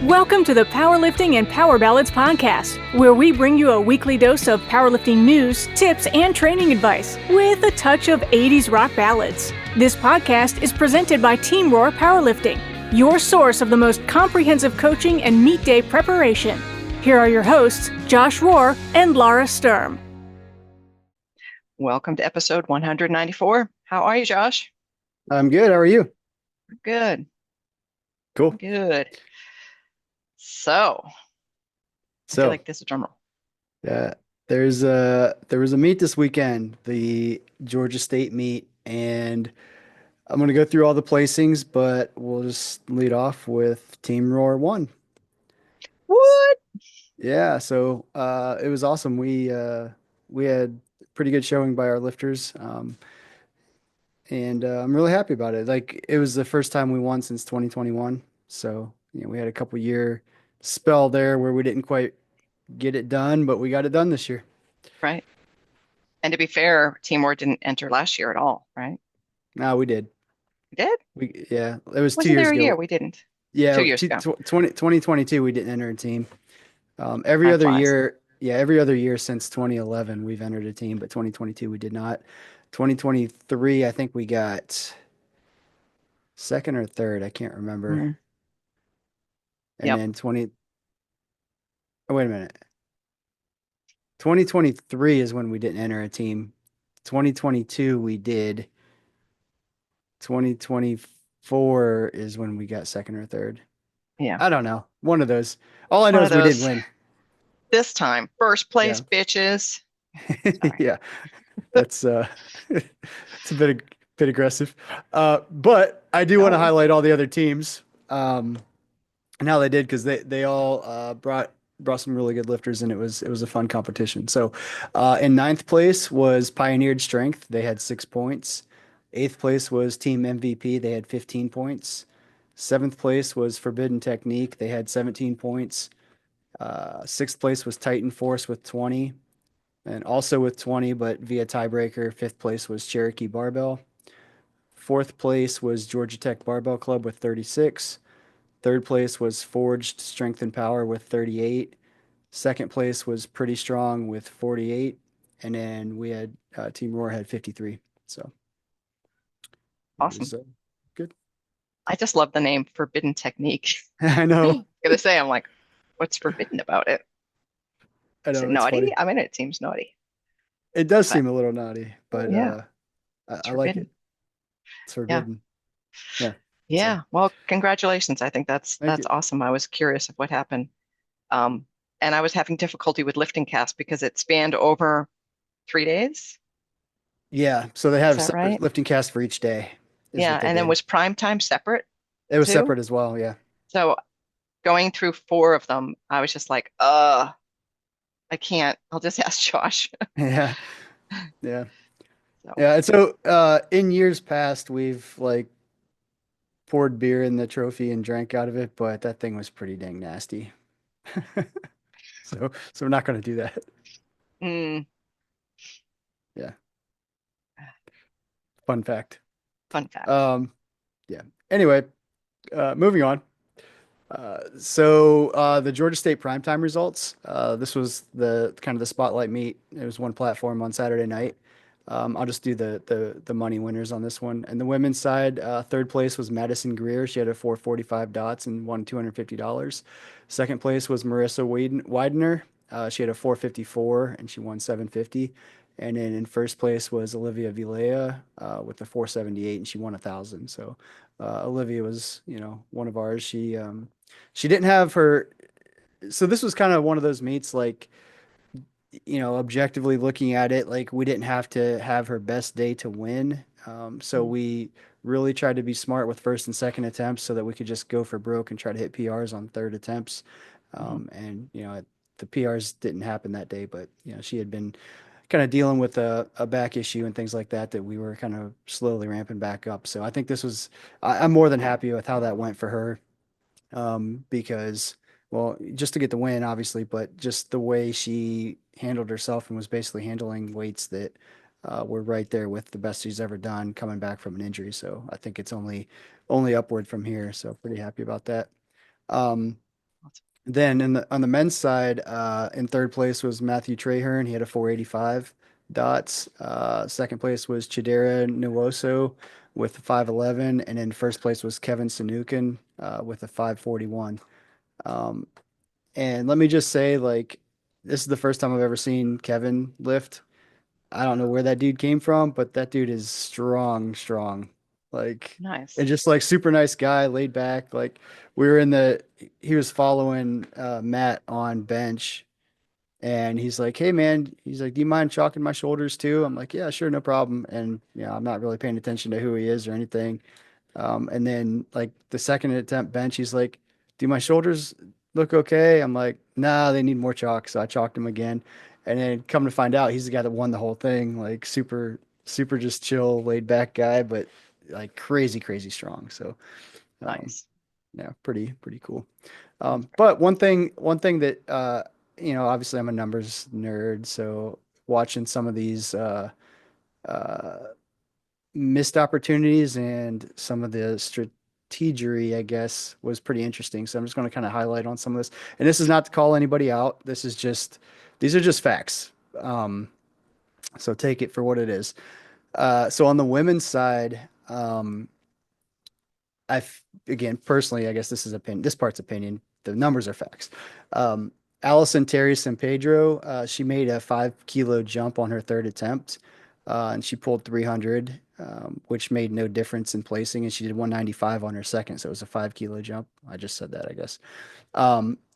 Welcome to the Powerlifting and Power Ballads podcast, where we bring you a weekly dose of powerlifting news, tips, and training advice with a touch of 80s rock ballads. This podcast is presented by Team Rohr Powerlifting, your source of the most comprehensive coaching and meet day preparation. Here are your hosts, Josh Rohr and Lara Sturm. Welcome to episode 194. How are you, Josh? I'm good. How are you? Good. Cool. Good. So, I feel like this is a drum roll. Yeah, there was a meet this weekend, the Georgia State meet, and I'm gonna go through all the placings, but we'll just lead off with Team Rohr 1. What? Yeah, so it was awesome. We had pretty good showing by our lifters, and I'm really happy about it. Like it was the first time we won since 2021, so we had a couple year spell there where we didn't quite get it done, but we got it done this year. Right. And to be fair, Team Rohr didn't enter last year at all, right? No, we did. We did? Yeah, it was 2 Wasn't years there a year ago. we didn't? Yeah, 2 years ago. 2022 we didn't enter a team. Every Time other flies. year, every other year since 2011 we've entered a team, but 2022 we did not. 2023, I think we got second or third, I can't remember. Mhm. And Yep. then oh, wait a minute. 2023 is when we didn't enter a team. 2022 we did. 2024 is when we got second or third. Yeah. I don't know. One of those. All I know One is of we did those. win. This time, first place, Yeah. bitches. Sorry. Yeah. That's it's a bit aggressive. But I do want to No. highlight all the other teams. And how they did because they all brought some really good lifters and it was a fun competition. So in ninth place was Pioneered Strength. They had 6 points. Eighth place was Team MVP. They had 15 points. Seventh place was Forbidden Technique. They had 17 points. Sixth place was Titan Force with 20. And also with 20, but via tiebreaker, fifth place was Cherokee Barbell. Fourth place was Georgia Tech Barbell Club with 36. Third place was Forged Strength and Power with 38. Second place was Pretty Strong with 48. And then we had Team Roar had 53. So it Awesome. was good. I just love the name Forbidden Technique. I know. Gonna say, I'm like, what's forbidden about it? I Is know. it It's naughty? funny. I mean, it seems naughty, It does but seem a little naughty, but yeah, it's I like forbidden. it. It's Yeah. forbidden. Yeah. So Yeah. Well, congratulations. I think that's thank that's you. awesome. I was curious of what happened. Um, and I was having difficulty with lifting cast because it spanned over 3 days. Yeah. So they have Is a that right? separate lifting cast for each day, is Yeah. what they And then did. was prime time separate It was too? separate as well. Yeah. So going through four of them, I was just like, I can't. I'll just ask Josh. Yeah. Yeah. So Yeah. And so in years past, we've like poured beer in the trophy and drank out of it, but that thing was pretty dang nasty. So we're not going to do that. mm, Yeah. Fun fact. fun fact. Um, yeah. Anyway, moving on. So the Georgia State Primetime results. This was the kind of the spotlight meet. It was one platform on Saturday night. I'll just do the money winners on this one. And the women's side, third place was Madison Greer. She had a 445 dots and won $250. Second place was Marissa Widener. She had a 454 and she won 750. And then in first place was Olivia Vilea with the 478 and she won 1,000. So Olivia was, one of ours. She didn't have her. So this was kind of one of those meets, like, objectively looking at it, like we didn't have to have her best day to win. So Mm, we really tried to be smart with first and second attempts so that we could just go for broke and try to hit PRs on third attempts. mhm. And, the PRs didn't happen that day, but, she had been kind of dealing with a back issue and things like that we were kind of slowly ramping back up. So I think I'm more than happy with how that went for her. Because, well, just to get the win, obviously, but just the way she handled herself and was basically handling weights that were right there with the best she's ever done coming back from an injury. So I think it's only upward from here. So pretty happy about that. Um, Then on the men's side, in third place was Matthew Trahern. He had a 485 dots. Second place was Chidera Nwosu with a 511, and then first place was Kevin Sanukin with a 541. Um, and let me just say, like, this is the first time I've ever seen Kevin lift. I don't know where that dude came from, but that dude is strong, strong. Like, Nice. and just like super nice guy, laid back. Like, we were in the, he was following Matt on bench, and he's like, "Hey man," he's like, "Do you mind chalking my shoulders too?" I'm like, "Yeah, sure, no problem." And I'm not really paying attention to who he is or anything. And then like the second attempt bench, he's like, "Do my shoulders look okay?" I'm like, "Nah, they need more chalk." So I chalked him again. And then come to find out, he's the guy that won the whole thing. Like super, super just chill, laid back guy, but like crazy, crazy strong. So um, Nice. yeah, pretty cool. That's But one thing that obviously I'm a numbers nerd, so watching some of these uh, missed opportunities and some of the strategery, I guess, was pretty interesting. So I'm just going to kind of highlight on some of this. And this is not to call anybody out. These are just facts. So take it for what it is. So on the women's side, again, personally, I guess this is opinion. This part's opinion. The numbers are facts. Um, Allison Terry San Pedro, she made a 5 kilo jump on her third attempt, and she pulled 300, which made no difference in placing. And she did 195 on her second, so it was a 5 kilo jump. I just said that, I guess.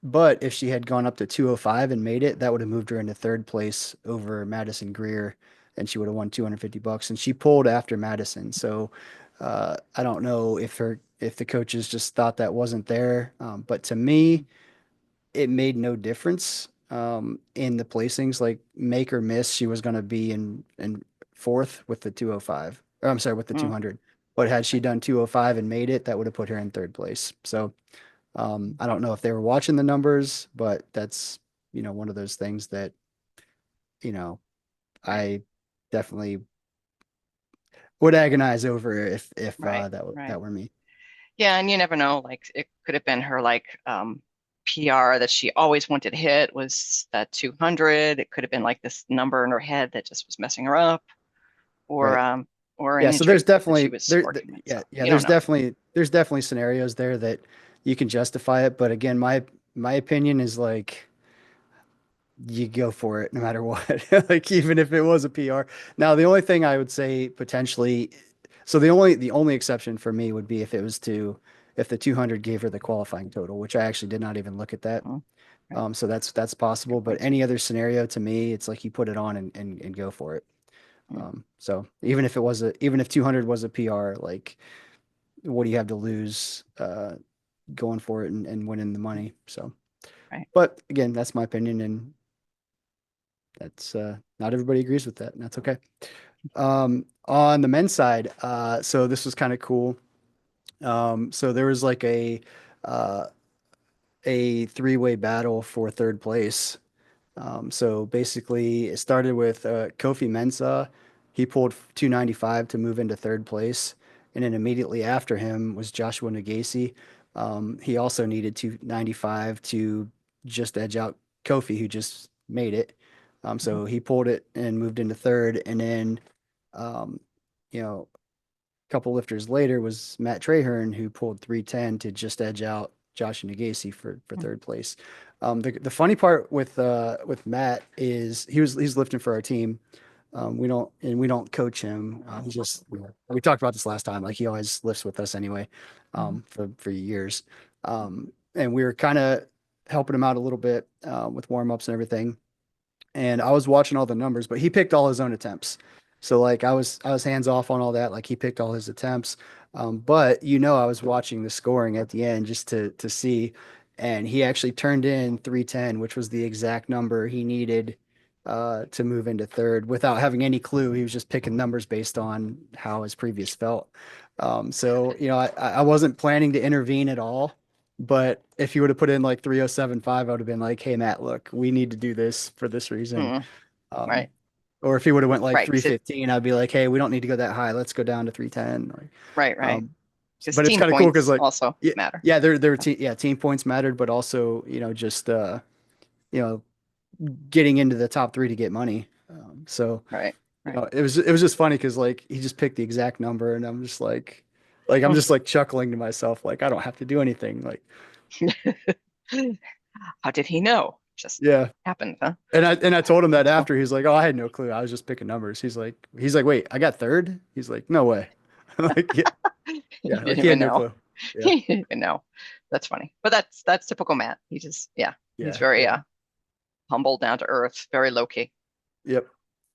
But if she had gone up to 205 and made it, that would have moved her into third place over Madison Greer, and she would have won 250 bucks. And she pulled after Madison, so I don't know if the coaches just thought that wasn't there. But to me, it made no difference in the placings. Like make or miss, she was going to be in fourth with the 205. Or I'm sorry, with the mm, 200. But had she right. done 205 and made it, that would have put her in third place. So I don't know if they were watching the numbers, but that's, one of those things that, you know, Right. I definitely would agonize over if Right. that Right. were me. Yeah, and you never know. Like it could have been her like PR that she always wanted to hit was that 200. It could have been like this number in her head that just was messing her up, or Right. um, or an Yeah, so injury there's that she definitely was working with. So yeah, you don't know. there's definitely scenarios there that you can justify it, but again, my opinion is like you go for it no matter what. Like even if it was a PR. Now, the only thing I would say potentially, so the only exception for me would be if the 200 gave her the qualifying total, which I actually did not even look at that. Mm, right. So that's possible, Good but point. any other scenario to me, it's like you put it on and go for it. Mm, So even if 200 was a PR, like what do you have to lose going for it and winning the mm, money? So, right. but again, that's my opinion, and that's not everybody agrees with that, and that's okay. On the men's side, so this was kind of cool. So there was like uh, a three-way battle for third place. So basically, it started with Kofi Mensah. He pulled 295 to move into third place. And then immediately after him was Joshua Nagase. He also needed 295 to just edge out Kofi, who just made it. Mhm. So he pulled it and moved into third. And then, um, you know, couple lifters later was Matt Trahern, who pulled 310 to just edge out Josh Nagase for Mm, third place. The funny part with Matt is he's lifting for our team. We don't coach him. He just we talked about this last time. Like he always lifts with us anyway, mhm, for years. And we were kind of helping him out a little bit with warm ups and everything, and I was watching all the numbers, but he picked all his own attempts. So like I was hands off on all that. Like he picked all his attempts. But I was watching the scoring at the end just to see, and he actually turned in 310, which was the exact number he needed to move into third without having any clue. He was just picking numbers based on how his previous felt. So I wasn't planning to intervene at all. But if you would have put in like 307.5, I would have been like, hey, Matt, look, we need to do this for this reason. mm, Um, right. or if he would have went like Right. 'Cause 315, I'd be like, hey, we don't need to go that high. Let's go down to 310. right. Right. Um, Because but it's team kind of cool because points like also yeah, matter. yeah, their team yeah, team points mattered, but also, just you know, getting into the top three to get money. So Right. Right. it was just funny because like he just picked the exact number, and I'm just like chuckling to myself, like I don't have to do anything. Like, How did he know? Just yeah. happened, huh? And I told him that That's cool. after. He's like, "Oh, I had no clue. I was just picking numbers." He's like, "Wait, I got third?" He's like, "No way." Like, yeah, He yeah, didn't like he had even no know. clue. Yeah, He didn't even know. That's funny. But that's typical Matt. He just, yeah, he's yeah, very yeah. humble, down to earth, very low key. Yep,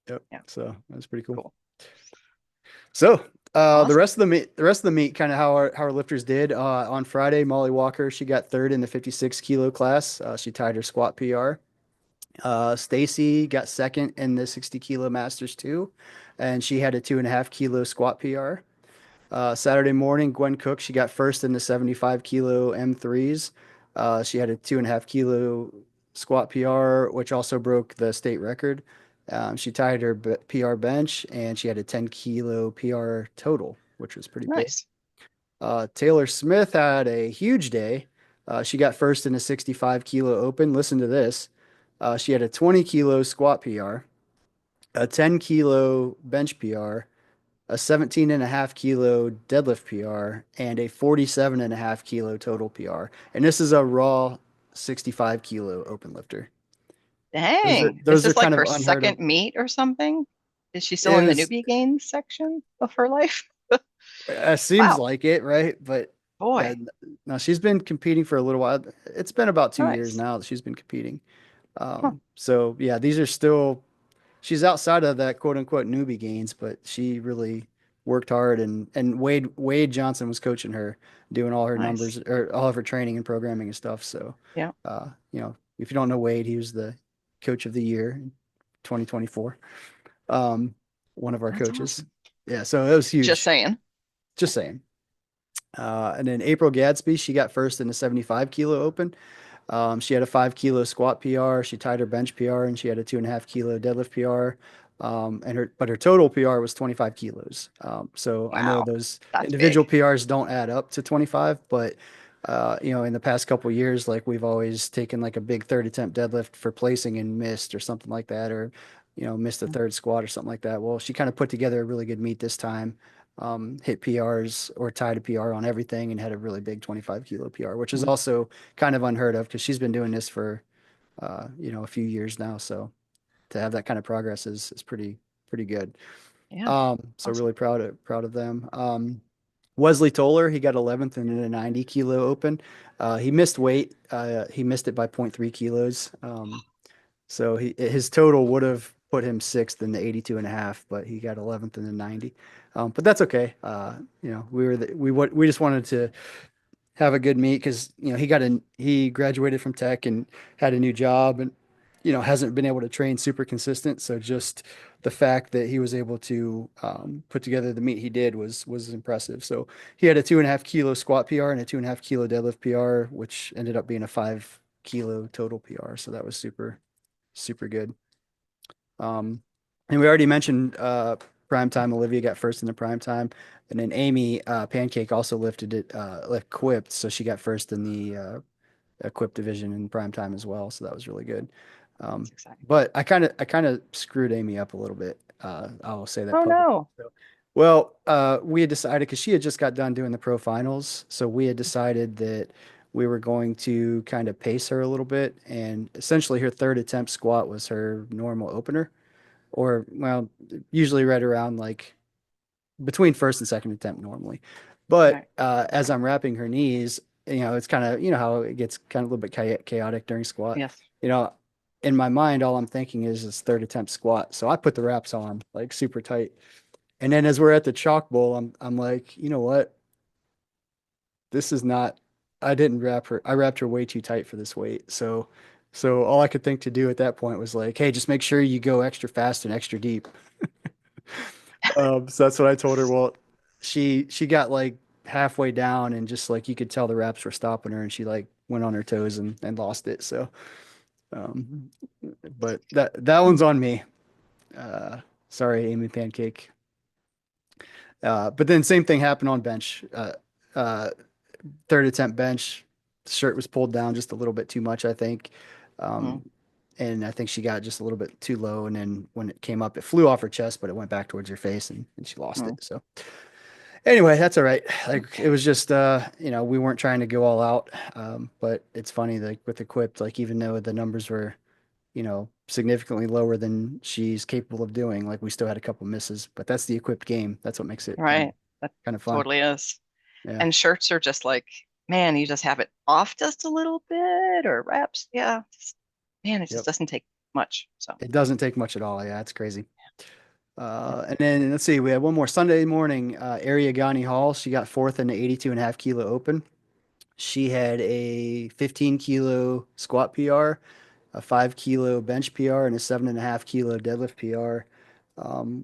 yep. Yeah, So that's pretty cool. cool. So the Awesome. rest of the meet, kind of how our lifters did on Friday. Molly Walker, she got third in the 56 kilo class. She tied her squat PR. Stacy got second in the 60 kilo masters too, and she had a 2.5 kilo squat PR. Saturday morning, Gwen Cook, she got first in the 75 kilo M3s. She had a 2.5 kilo squat PR, which also broke the state record. She tied her PR bench, and she had a 10 kilo PR total, which was pretty big. Nice. Taylor Smith had a huge day. She got first in a 65 kilo open. Listen to this. She had a 20 kilo squat PR, a 10 kilo bench PR, a 17.5 kilo deadlift PR, and a 47.5 kilo total PR. And this is a raw 65 kilo open lifter. Those are Dang. Is those are this like kind of her unheard of. second meet or something? Is she still It in the was newbie gains section of her life? seems Wow. like it, right? But yeah, Boy. no, she's been competing for a little while. It's been about 2 years Nice. now that she's been competing. Huh. So yeah, these are still she's outside of that quote unquote newbie gains, but she really worked hard, and Wade Johnson was coaching her, doing all her Nice. numbers or all of her training and programming and stuff. So, Yeah. if you don't know Wade, he was the coach of the year in 2024. Um, one of our That's coaches. awesome. Yeah, so it was Just huge. saying. Just saying. And then April Gadsby, she got first in the 75 kilo open. She had a 5 kilo squat PR. She tied her bench PR, and she had a 2.5 kilo deadlift PR. But her total PR was 25 kilos. So I know Wow. those That's individual big. PRs don't add up to 25, but in the past couple of years, like we've always taken like a big third attempt deadlift for placing and missed or something like that, or missed a third squat or something like that. Well, she kind of put together a really good meet this time. Hit PRs or tied a PR on everything and had a really big 25 kilo PR, which is Mhm. also kind of unheard of because she's been doing this for a few years now. So to have that kind of progress is pretty good. Yeah. So Awesome. really proud of them. Wesley Toller, he got 11th in a 90 kilo open. He missed weight. He missed it by zero point 0.3 kilos. So his total would have put him sixth in the 82 and a half, but he got 11th in the 90. But that's okay. We just wanted to have a good meet because he graduated from tech and had a new job, and hasn't been able to train super consistent. So just the fact that he was able to put together the meet he did was impressive. So he had a 2.5 kilo squat PR and a 2.5 kilo deadlift PR, which ended up being a 5 kilo total PR. So that was super super good. Um, and we already mentioned Primetime. Olivia got first in the Primetime, and then Amy Pancake also lifted it equipped, so she got first in the equipped division in Primetime as well. So that was really good. That's Um, exciting. but I kind of screwed Amy up a little bit. I will say that Oh publicly. no. So, well, we had decided because she had just got done doing the pro finals, so we had decided that we were going to kind of pace her a little bit, and essentially her third attempt squat was her normal opener, or well, usually right around like between first and second attempt normally. But Right. as I'm wrapping her knees, it's kind of, how it gets kind of a little bit chaotic during squat. Yes. You know, in my mind, all I'm thinking is third attempt squat. So I put the wraps on like super tight. And then as we're at the chalk bowl, I'm like, you know what? This is not, I didn't wrap her. I wrapped her way too tight for this weight. So all I could think to do at that point was like, hey, just make sure you go extra fast and extra deep. So that's what I told her. Well, she got like halfway down and just like you could tell the wraps were stopping her, and she like went on her toes and lost it. So, um, but that one's on me. Uh, sorry, Amy Pancake. But then same thing happened on bench. Uh, third attempt bench, the shirt was pulled down just a little bit too much, I think. Mm, Um, and I think she got just a little bit too low. And then when it came up, it flew off her chest, but it went back towards her face and she lost mm. it. So anyway, that's all right. Like it Okay. was just, we weren't trying to go all out. But it's funny, like with equipped, like even though the numbers were, significantly lower than she's capable of doing, like we still had a couple misses, but that's the equipped game. That's what makes it Right. That kind of fun. totally is. Yeah. And shirts are just like, man, you just have it off just a little bit or reps. Yeah. Man, it just Yep. doesn't take much. So, It doesn't take much at all. Yeah, it's crazy. And then let's see, we had one more Sunday morning, Ariagani Hall. She got fourth in the 82.5 kilo open. She had a 15 kilo squat PR, a 5 kilo bench PR, and a 7.5 kilo deadlift PR,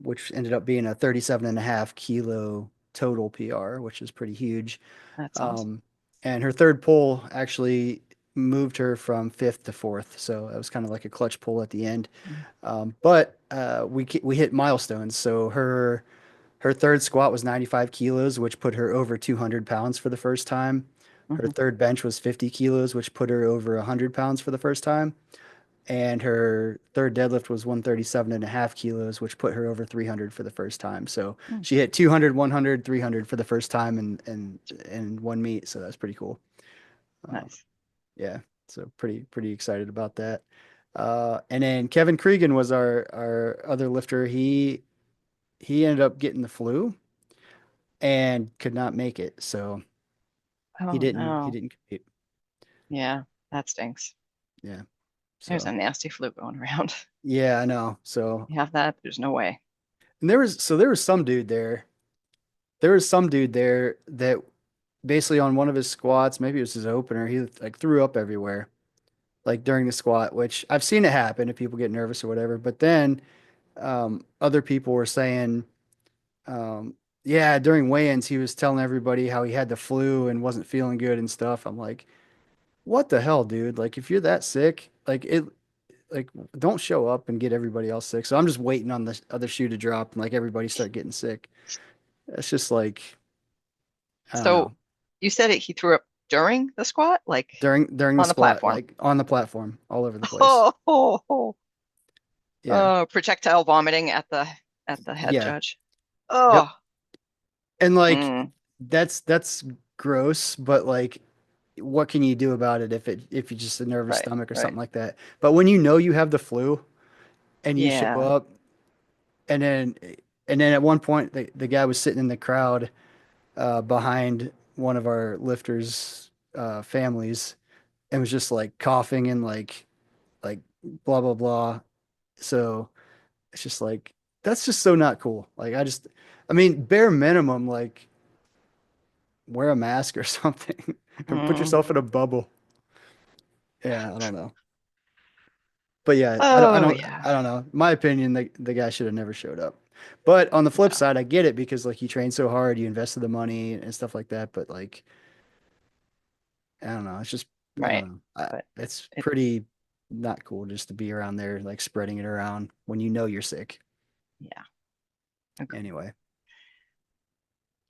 which ended up being a 37.5 kilo total PR, which is pretty huge. that's awesome. Um, and her third pull actually moved her from fifth to fourth. So it was kind of like a clutch pull at the end. But we hit milestones. So her third squat was 95 kilos, which put her over 200 pounds for the first time. Her Hmm. third bench was 50 kilos, which put her over 100 pounds for the first time. And her third deadlift was 137.5 kilos, which put her over 300 for the first time. So Mm, she hit 200, 100, 300 for the first time in one meet. So that's pretty cool. Uh, nice. yeah, so pretty excited about that. And then Kevin Cregan was our other lifter. He ended up getting the flu and could not make it. So he Oh, didn't he no. didn't compete. Yeah, that stinks. Yeah. There's a So nasty flu going around. yeah, I know. So You have that? There's no way. and there was some dude there. There was some dude there that basically on one of his squats, maybe it was his opener, he like threw up everywhere, like during the squat, which I've seen it happen if people get nervous or whatever. But then other people were saying, yeah, during weigh-ins, he was telling everybody how he had the flu and wasn't feeling good and stuff. I'm like, what the hell, dude? Like, if you're that sick, like, don't show up and get everybody else sick. So I'm just waiting on the other shoe to drop and like everybody start getting sick. It's just like, I don't So know. you said he threw up during the squat, like During the on the squat, platform. like on the platform, all over the place. Oh, oh, oh. Yeah. Oh, projectile vomiting at the head Yeah. judge. Yep. Oh, And like mm, that's gross, but like what can you do about it if you just a nervous right, stomach or right. something like that? But when you know you have the flu and you show Yeah. up and then at one point the guy was sitting in the crowd behind one of our lifters families and was just like coughing and like blah blah blah. So it's just like that's just so not cool. I mean bare minimum like wear a mask or something and put Mm. yourself in a bubble. Yeah, I don't know. But yeah, Oh, yeah. I don't know. My opinion, the guy should have never showed up. But on the flip No, side, I get it because like you trained so hard, you invested the money and stuff like that. But like, I don't know. It's just I don't right. know. But It's it, pretty not cool just to be around there like spreading it around when you know you're sick. yeah, agree. Anyway.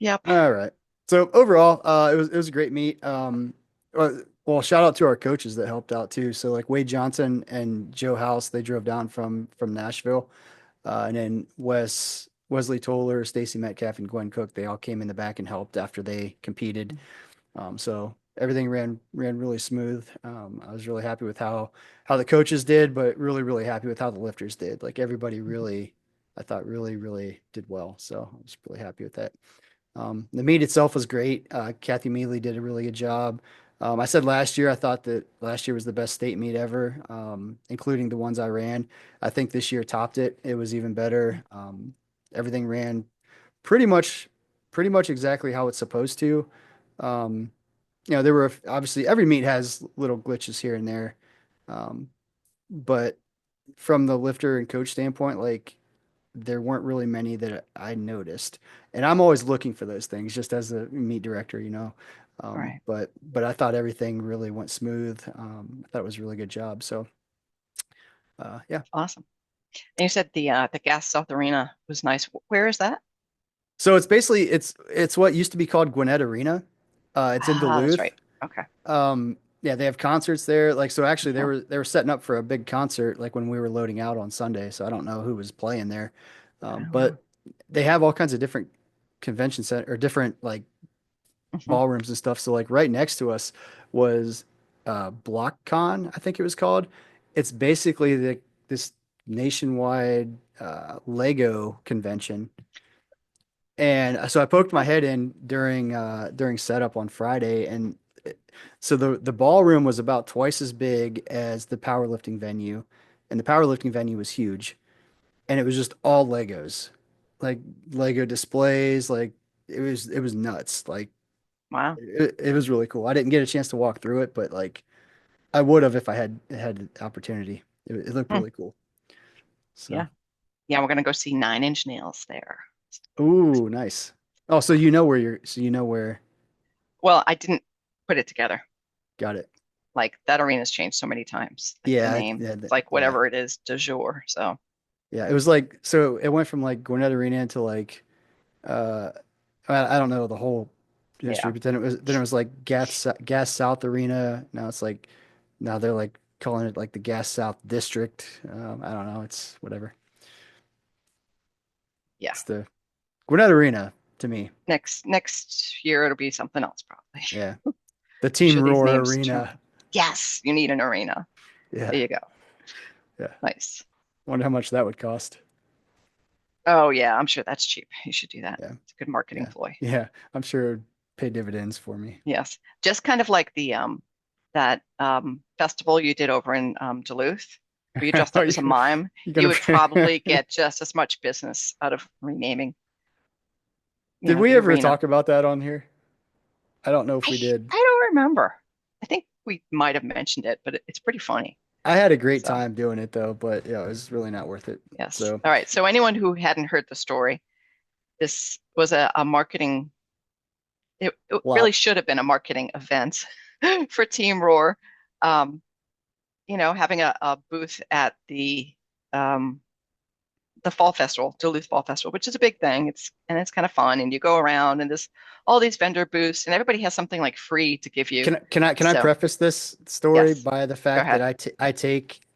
Yep. All right. So overall, it was a great meet. Well, shout out to our coaches that helped out too. So like Wade Johnson and Joe House, they drove down from Nashville, and then Wesley Toller, Stacy Metcalf, and Gwen Cook, they all came in the back and helped after they competed. So everything ran really smooth. I was really happy with how the coaches did, but really happy with how the lifters did. Like everybody really, I thought really did well. So I was really happy with that. The meet itself was great. Kathy Mealy did a really good job. I said last year, I thought that last year was the best state meet ever, including the ones I ran. I think this year topped it. It was even better. Everything ran pretty much, pretty much exactly how it's supposed to. Um, there were obviously every meet has little glitches here and there. Um, but from the lifter and coach standpoint, like there weren't really many that I noticed. And I'm always looking for those things just as a meet director. Right. But I thought everything really went smooth. I thought it was a really good job. So yeah. Awesome. And you said the Gas South Arena was nice. Where is that? So it's basically it's what used to be called Gwinnett Arena. It's in Ah, that's Duluth. right. Okay. Yeah, they have concerts there. Like, so actually Mhm. they were setting up for a big concert like when we were loading out on Sunday. So I don't know who was playing there. Oh, wow. But they have all kinds of different convention center or different like Mhm. ballrooms and stuff. So like right next to us was BlockCon, I think it was called. It's basically this nationwide Lego convention. And so I poked my Oh, head in during setup on Friday, and so the ballroom was about twice as big as the powerlifting venue, and the powerlifting venue was huge, and it was just all Legos, like Lego displays, like it was nuts. Like wow. it was really cool. I didn't get a chance to walk through it, but like I would have if I had the opportunity. It looked Hmm. really cool. So, Yeah. Yeah, we're gonna go see Nine Inch Nails there. ooh, nice. Oh, so you know where, Well, I didn't put it together. got it. Like that arena's changed so many times. Like the Yeah, name. yeah, It's like yeah. whatever it is, du jour. So Yeah, it was like so it went from like Gwinnett Arena to like uh I don't know the whole history, yeah. but then it was like Gas South Arena. Now it's like now they're like calling it like the Gas South District. I don't know. It's whatever. Yeah. It's the Gwinnett Arena to me. Next year it'll be something else probably. Yeah, the I'm Team sure these Rohr names change. Arena. Yes, you need an arena. Yeah, There you go. yeah. Nice. Wonder how much that would cost. Oh yeah, I'm sure that's cheap. You should do that. Yeah, It's a good marketing yeah, ploy. yeah. I'm sure it would pay dividends for me. Yes. Just kind of like the that festival you did over in Duluth, where you dressed Oh, up as a mime, you you gonna? would probably get just as much business out of renaming, Did we the ever arena. talk about that on here? I don't know if I we did. I don't remember. I think we might have mentioned it, but it's pretty funny. I had a great So, time doing it though, but yeah, it was really not worth it. yes. So All right. So anyone who hadn't heard the story, this was a marketing, it really flop. should have been a marketing event for Team Rohr. Um, having a booth at um, the fall festival, Duluth Fall Festival, which is a big thing. It's kind of fun, and you go around and there's all these vendor booths, and everybody has something like free to give you. Can I So preface this story yes, by the go fact that ahead.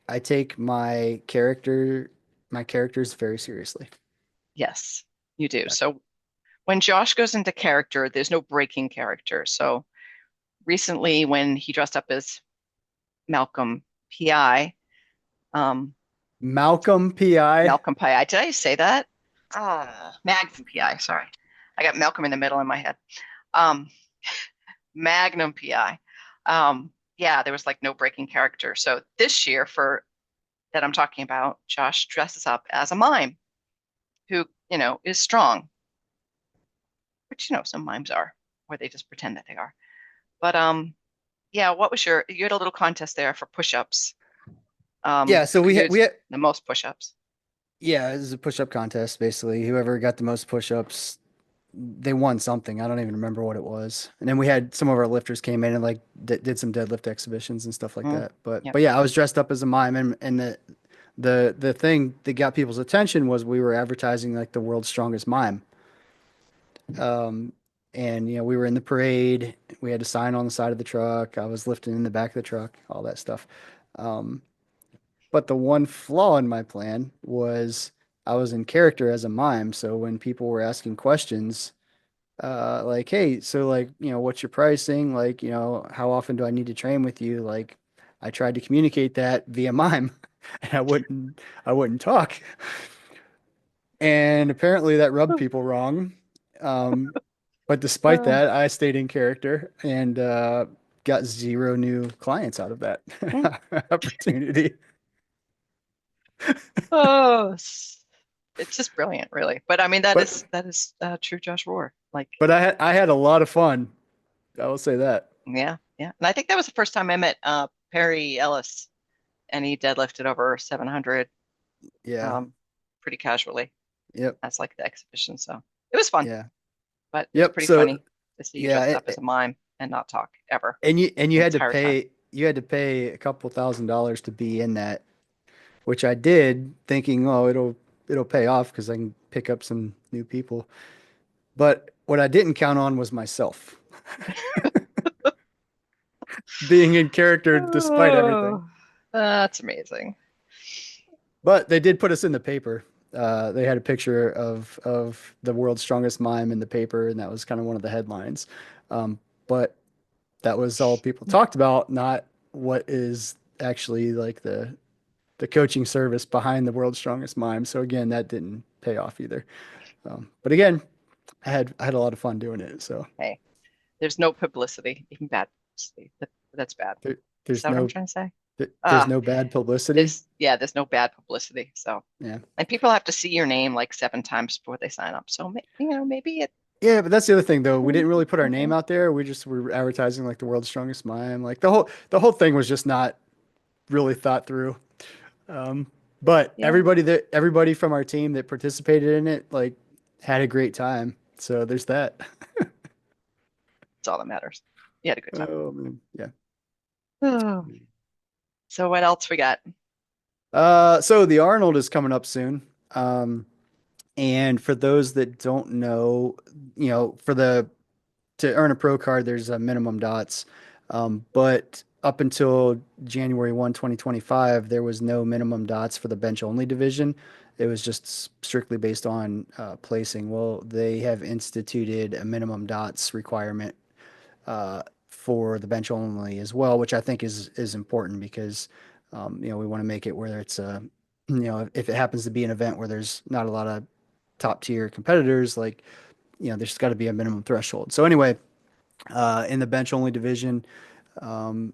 I take my characters very seriously. Yes, you do. Yeah. So when Josh goes into character, there's no breaking character. So recently, when he dressed up as Malcolm PI, um, Malcolm PI. Malcolm PI, did I say that? Magnum PI. Sorry, I got Malcolm in the middle in my head. Um, Magnum PI. Yeah, there was like no breaking character. So this year for that I'm talking about, Josh dresses up as a mime who, is strong, which, some mimes are, or they just pretend that they are. But yeah, you had a little contest there for push-ups. Yeah, so we had The most push-ups. yeah, it was a push-up contest basically. Whoever got the most push-ups, they won something. I don't even remember what it was. And then we had some of our lifters came in and like did some deadlift exhibitions and stuff like Mm, that. But yep. yeah, I was dressed up as a mime, and the thing that got people's attention was we were advertising like the world's strongest mime. Um, and we were in the parade. We had a sign on the side of the truck. I was lifting in the back of the truck, all that stuff. Um, but the one flaw in my plan was I was in character as a mime. So when people were asking questions, like, hey, so like, what's your pricing? Like, how often do I need to train with you? Like, I tried to communicate that via mime, and I wouldn't talk. And apparently that rubbed people wrong. Um, but despite Oh, that, I stayed in character and got zero new clients out of that mm. opportunity. Oh, it's just brilliant, really. But I mean, that But is true Josh Rohr. Like, I had a lot of fun. I will say that. yeah, yeah. And I think that was the first time I met Perry Ellis, and he deadlifted over 700 Yeah. um, pretty casually. Yep. That's like the exhibition. So it was fun, Yeah. but it's Yep. pretty So funny to see you yeah, dressed up as a mime and not talk ever and the entire time. you had to pay a couple $1,000s to be in that, which I did, thinking, oh, it'll pay off because I can pick up some new people. But what I didn't count on was myself. Being in character despite everything. Oh, that's amazing. But they did put us in the paper. They had a picture of the world's strongest mime in the paper, and that was kind of one of the headlines. But that was all people talked about, not what is actually like the coaching service behind the world's strongest mime. So again, that didn't pay off either. But again, I had a lot of fun doing it. So Hey, there's no publicity, even bad publicity. That's bad. there, Is there's that what I'm no trying to say? there's Uh, no bad publicity. there's no bad publicity. So, Yeah. and people have to see your name like 7 times before they sign up. So, maybe it. Yeah, but that's the other thing though. We didn't really put our name out there. We just were advertising like the world's strongest mime. Like the whole thing was just not really thought through. Um, but Yeah, everybody from our team that participated in it like had a great time. So there's that. that's all that matters. You had a good time. Oh man, yeah. Oh. So, what else we got? So the Arnold is coming up soon. Um, and for those that don't know, for the to earn a pro card, there's a minimum dots. But up until January 1, 2025, there was no minimum dots for the bench only division. It was just strictly based on placing. Well, they have instituted a minimum dots requirement for the bench only as well, which I think is important because we want to make it where it's if it happens to be an event where there's not a lot of top tier competitors, like there's got to be a minimum threshold. So anyway, in the bench only division, um,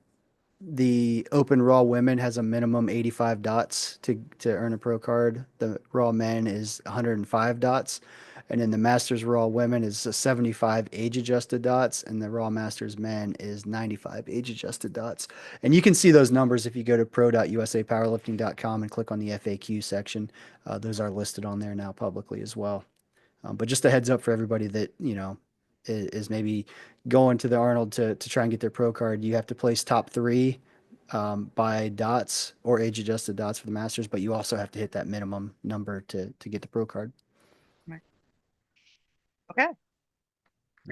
the open raw women has a minimum 85 dots to earn a pro card. The raw men is 105 dots. And then the Masters Raw women is a 75 age adjusted dots, and the Raw Masters men is 95 age adjusted dots. And you can see those numbers if you go to pro.usapowerlifting.com and click on the FAQ section. Those are listed on there now publicly as well. But just a heads up for everybody that, is maybe going to the Arnold to try and get their pro card. You have to place top three by dots or age adjusted dots for the Masters, but you also have to hit that minimum number to get the pro card. Right. Okay, pretty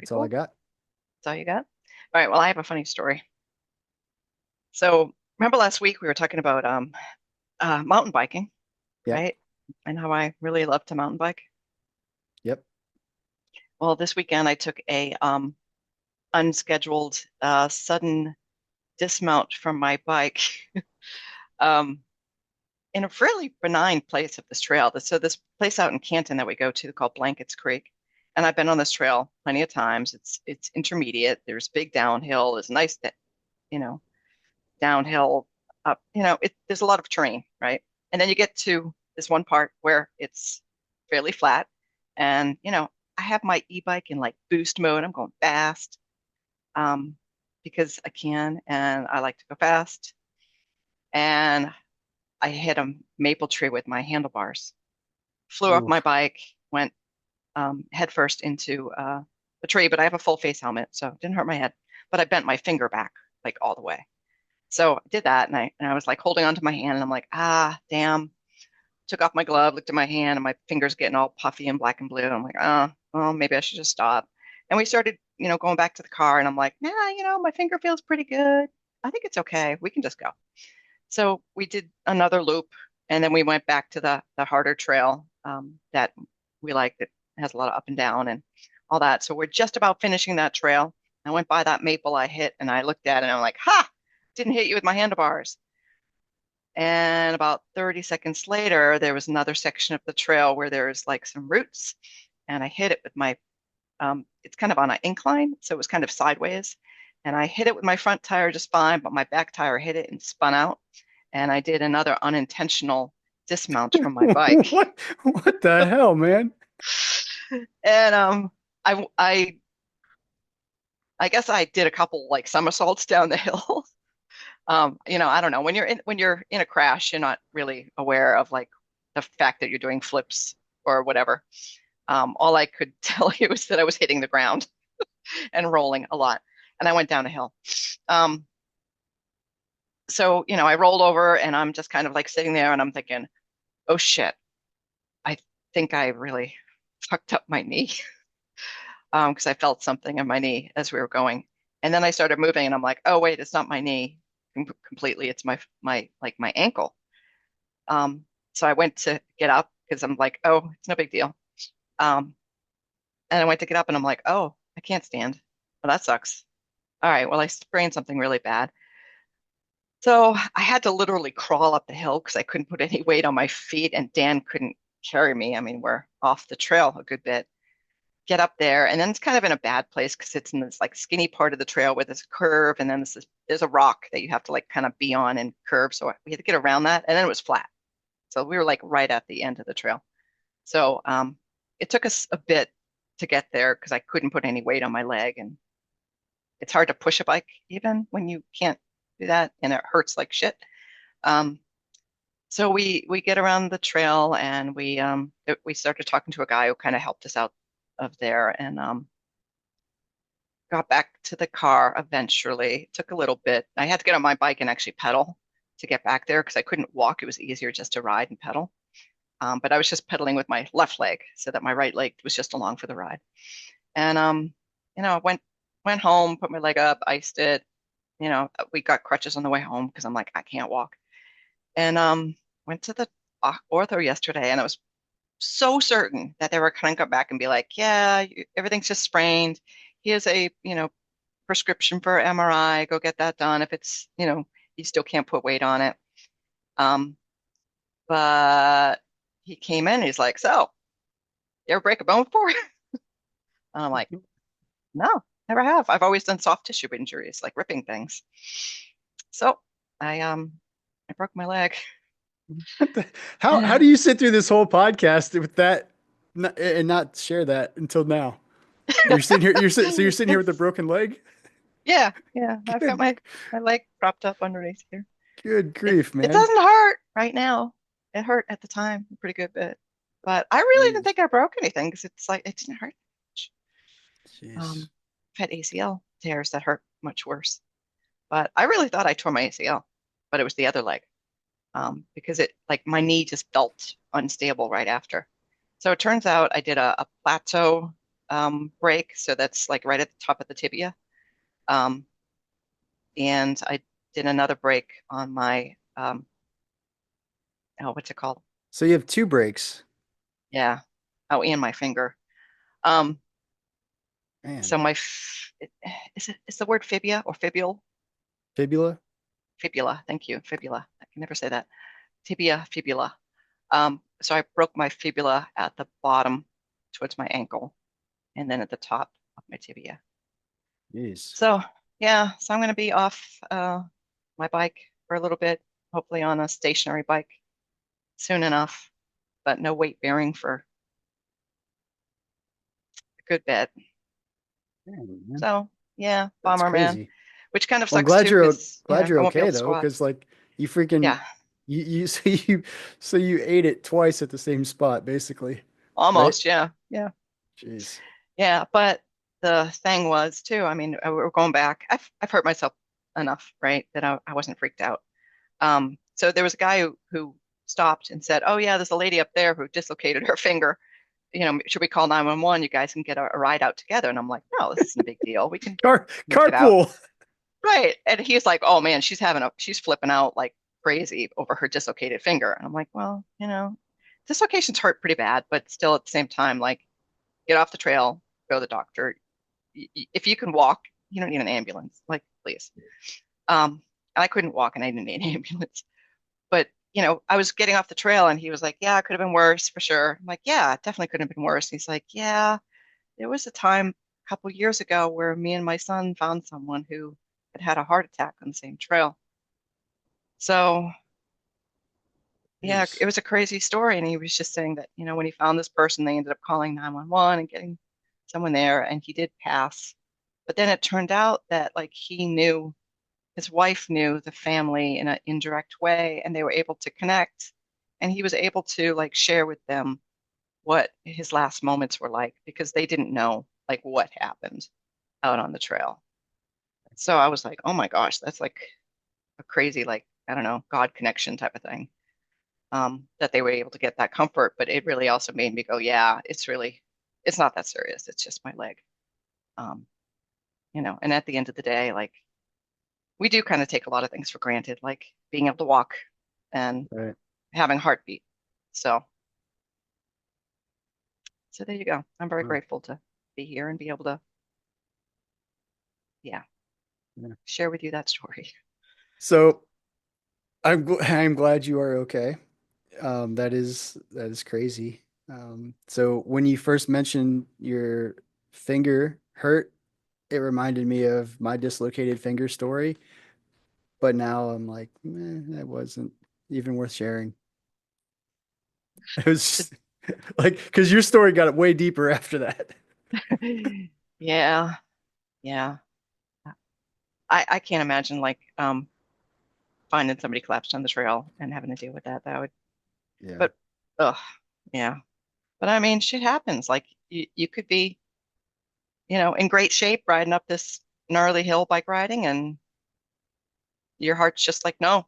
That's all I cool. got. That's all you got? All right, well, I have a funny story. So, remember last week we were talking about mountain biking, Yep. right? And how I really love to mountain bike. Yep. Well, this weekend I took a unscheduled sudden dismount from my bike um, in a fairly benign place of this trail. So this place out in Canton that we go to called Blankets Creek. And I've been on this trail plenty of times. It's intermediate. There's big downhill. There's nice, you know, downhill up. There's a lot of terrain, right? And then you get to this one part where it's fairly flat. And, I have my e-bike in like boost mode. I'm going fast um, because I can and I like to go fast. And I hit a maple tree with my handlebars, flew off Ooh. my bike, went headfirst into the tree, but I have a full face helmet, so it didn't hurt my head. But I bent my finger back like all the way. So I did that, and I was like holding onto my hand, and I'm like, damn. Took off my glove, looked at my hand, and my fingers getting all puffy and black and blue. I'm like, well, maybe I should just stop. And we started, going back to the car, and I'm like, nah, my finger feels pretty good. I think it's okay. We can just go. So we did another loop, and then we went back to the harder trail that we like that has a lot of up and down and all that. So we're just about finishing that trail. I went by that maple I hit, and I looked at it, and I'm like, ha! Didn't hit you with my handlebars. And about 30 seconds later, there was another section of the trail where there's like some roots, and I hit it with my, it's kind of on an incline, so it was kind of sideways. And I hit it with my front tire just fine, but my back tire hit it and spun out. And I did another unintentional dismount from my bike. What the hell, man? And I guess I did a couple like somersaults down the hill. I don't know. When you're in a crash, you're not really aware of like the fact that you're doing flips or whatever. All I could tell you is that I was hitting the ground and rolling a lot, and I went down a hill. So I rolled over, and I'm just kind of like sitting there, and I'm thinking, oh shit, I think I really fucked up my knee. because I felt something in my knee as we were going. And then I started moving and I'm like, oh wait, it's not my knee completely. It's my ankle. Um, so I went to get up because I'm like, oh, it's no big deal. Um, and I went to get up and I'm like, oh, I can't stand. Well, that sucks. All right, well, I sprained something really bad. So I had to literally crawl up the hill because I couldn't put any weight on my feet and Dan couldn't carry me. I mean, we're off the trail a good bit. Get up there, and then it's kind of in a bad place because it's in this like skinny part of the trail with this curve, and then there's a rock that you have to like kind of be on and curve. So we had to get around that, and then it was flat. So we were like right at the end of the trail. So it took us a bit to get there because I couldn't put any weight on my leg, and it's hard to push a bike even when you can't do that, and it hurts like shit. Um, so we get around the trail, and we started talking to a guy who kind of helped us out of there, and got back to the car eventually. It took a little bit. I had to get on my bike and actually pedal to get back there because I couldn't walk. It was easier just to ride and pedal. But I was just pedaling with my left leg so that my right leg was just along for the ride. And I went home, put my leg up, iced it. We got crutches on the way home because I'm like, I can't walk. And went to the ortho yesterday, and I was so certain that they were going to come back and be like, yeah, everything's just sprained. Here's a, prescription for MRI. Go get that done if it's, you still can't put weight on it. But he came in, he's like, so, you ever break a bone before? And I'm like, no, never have. I've always done soft tissue injuries, like ripping things. So I broke my leg. How do you sit through this whole podcast with that and not share that until now? You're sitting here. So you're sitting here with a broken leg. Yeah, I've got Good, my leg propped up underneath here. good It grief, it man. doesn't hurt right now. It hurt at the time a pretty good bit. But I really didn't Jeez. think I broke anything because it's like it didn't hurt much. Jeez. I've had ACL tears that hurt much worse. But I really thought I tore my ACL, but it was the other leg. Because it like my knee just felt unstable right after. So it turns out I did a plateau break, so that's like right at the top of the tibia. Um, and I did another break on my oh, what's it called? So you have two breaks, Yeah. Oh, and my finger. Um, man. so is the word fibia or fibule? Fibula. Fibula. Thank you. Fibula. I can never say that. Tibia, fibula. So I broke my fibula at the bottom towards my ankle and then at the top of my tibia. Jeez. So yeah, so I'm going to be off my bike for a little bit, hopefully on a stationary bike soon enough, but no weight bearing for a good bit. Man, So yeah, that's bummer, man. crazy. Which kind of Well, I'm sucks too, because glad I you're won't be able okay to though, squat. because like you freaking Yeah, you so you ate it twice at the same spot, basically, right? almost. Yeah, yeah, Jeez. yeah. But the thing was too. I mean, we're going back. I've hurt myself enough, right, that I wasn't freaked out. So there was a guy who stopped and said, "Oh yeah, there's a lady up there who dislocated her finger. Should we call 911? You guys can get a ride out together." And I'm like, "No, this isn't a big deal. We can make it out." Carpool. Right. And he's like, "Oh man, she's flipping out like crazy over her dislocated finger." And I'm like, "Well, dislocations hurt pretty bad, but still at the same time, like get off the trail, go to the doctor. If you can walk, you don't need an ambulance. Like, please." And I couldn't walk and I didn't need an ambulance. But, I was getting off the trail and he was like, "Yeah, it could have been worse for sure." I'm like, "Yeah, it definitely could have been worse." And he's like, "Yeah, there was a time a couple years ago where me and my son found someone who had had a heart attack on the same trail." So, yeah, Jeez. it was a crazy story. And he was just saying that, when he found this person, they ended up calling 911 and getting someone there, and he did pass. But then it turned out that, like, his wife knew the family in an indirect way, and they were able to connect. And he was able to, like, share with them what his last moments were like because they didn't know, like, what happened out on the trail. So I was like, oh my gosh, that's like a crazy, like, I don't know, God connection type of thing. That they were able to get that comfort. But it really also made me go, yeah, it's not that serious. It's just my leg. And at the end of the day, like we do kind of take a lot of things for granted, like being able to walk and Right. having a heartbeat. So there you go. I'm very Wow. grateful to be here and be able to, Yeah. share with you that story. So I'm glad you are okay. That is crazy. So when you first mentioned your finger hurt, it reminded me of my dislocated finger story. But now I'm like, that wasn't even worth sharing. It was just, like, because your story got way deeper after that. Yeah, yeah. I can't imagine like finding somebody collapsed on the trail and having to deal with that. That would, Yeah. but ugh, yeah. But I mean, shit happens. Like you could be, in great shape riding up this gnarly hill bike riding, and your heart's just like, no,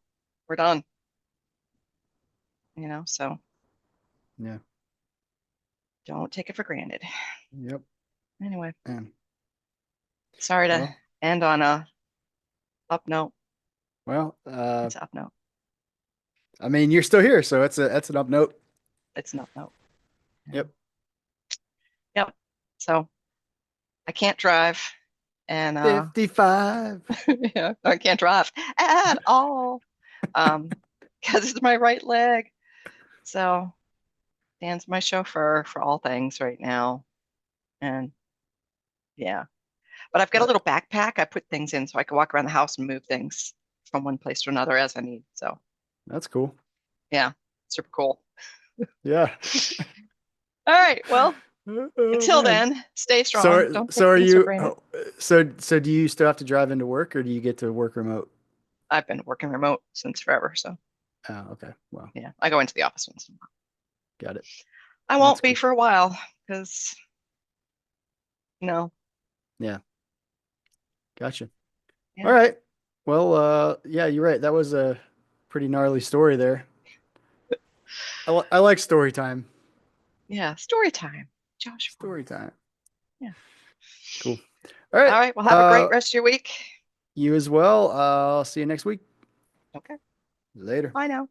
we're done. So Yeah. don't take it for granted. Yep. Anyway, Man. sorry to Well, end on a up note. well, It's an up note. I mean, you're still here, so that's an up note. It's an up note. Yep. Yep. So I can't drive, and 55. I can't drive at all, because it's my right leg. So Dan's my chauffeur for all things right now, and yeah. But I've got a little backpack I put things in so I can walk around the house and move things from one place to another as I need. So That's cool. yeah, super cool. Yeah. All right. Well, Oh, until man. then, stay So strong. Don't take are things for you granted. so do you still have to drive into work or do you get to work remote? I've been working remote since forever, so Oh, okay. Well, yeah, I go into the office once in a while. got it. I That's won't be cool. for a while because no. Yeah. Gotcha. Yeah. All right. Well, yeah, you're right. That was a pretty gnarly story there. I like story time. Yeah. Story time. Joshua. Story time. Yeah. Cool. All right. All right. Well, have a great rest of your week. You as well. I'll see you next week. Okay. Later. Bye now.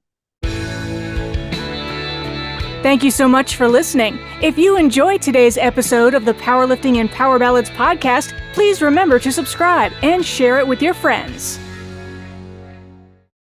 Thank you so much for listening. If you enjoyed today's episode of the Powerlifting and Power Ballads podcast, please remember to subscribe and share it with your friends.